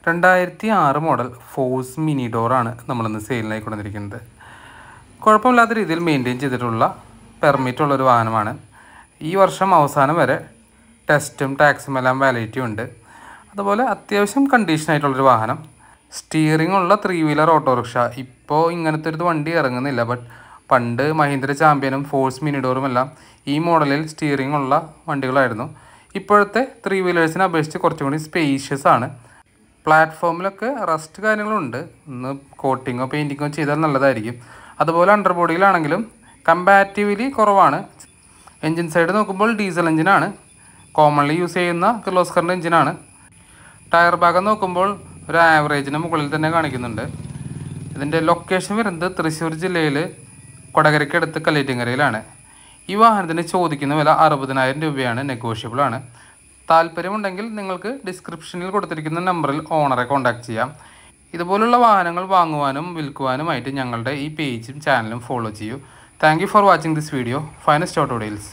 2006 model force mini ഡോറാണ് നമ്മളിന്ന് സെയിലിനായി കൊണ്ടുവന്നിരിക്കുന്നത്. കുഴപ്പമില്ലാത്ത രീതിയിൽ മെയിൻറ്റെയിൻ ചെയ്തിട്ടുള്ള പെർമിറ്റ് ഉള്ളൊരു വാഹനമാണ്. ഈ വർഷം അവസാനം വരെ ടെസ്റ്റും ടാക്സും എല്ലാം വാലിഡിറ്റി ഉണ്ട്. അതുപോലെ അത്യാവശ്യം കണ്ടീഷനായിട്ടുള്ളൊരു വാഹനം. സ്റ്റിയറിംഗ് ഉള്ള 3 വീലർ ഓട്ടോറിക്ഷ. ഇപ്പോൾ ഇങ്ങനത്തെ ഒരു വണ്ടി ഇറങ്ങുന്നില്ല. പണ്ട് മഹീന്ദ്ര ചാമ്പ്യനും ഫോഴ്സ് മിനി ഡോറും എല്ലാം ഈ മോഡലിൽ സ്റ്റിയറിംഗ് ഉള്ള വണ്ടികളായിരുന്നു. ഇപ്പോഴത്തെ 3 വീലേഴ്സിനെ അപേക്ഷിച്ച് കുറച്ചും കൂടി സ്പേഷ്യസ് ആണ്. പ്ലാറ്റ്ഫോമിലൊക്കെ റസ്റ്റ് കാര്യങ്ങളുണ്ട്. ഒന്ന് കോട്ടിങ്ങോ പെയിൻറ്റിങ്ങോ ചെയ്താൽ നല്ലതായിരിക്കും. അതുപോലെ അണ്ടർ ബോഡിയിലാണെങ്കിലും കമ്പാരിറ്റീവ്ലി കുറവാണ്. എൻജിൻ സൈഡ് നോക്കുമ്പോൾ ഡീസൽ എഞ്ചിനാണ്. കോമൺലി യൂസ് ചെയ്യുന്ന കിർലോസ്കറിൻ്റെ എഞ്ചിനാണ്. ടയർ ഭാഗം നോക്കുമ്പോൾ ഒരു ആവറേജിന് മുകളിൽ തന്നെ കാണിക്കുന്നുണ്ട്. ഇതിൻ്റെ ലൊക്കേഷൻ വരുന്നത് തൃശ്ശൂർ ജില്ലയിൽ കൊടകരയ്ക്കടുത്ത് കല്ലേറ്റിങ്ങരയിലാണ്. ഈ വാഹനത്തിന് ചോദിക്കുന്ന വില 60,000 രൂപയാണ്. നെഗോഷ്യബിൾ ആണ്. താല്പര്യമുണ്ടെങ്കിൽ നിങ്ങൾക്ക് ഡിസ്ക്രിപ്ഷനിൽ കൊടുത്തിരിക്കുന്ന നമ്പറിൽ ഓണറെ കോൺടാക്റ്റ് ചെയ്യാം. ഇതുപോലുള്ള വാഹനങ്ങൾ വാങ്ങുവാനും വിൽക്കുവാനുമായിട്ട് ഞങ്ങളുടെ ഈ പേജും ചാനലും ഫോളോ ചെയ്യൂ. Thank you for watching this video. Finest automobiles.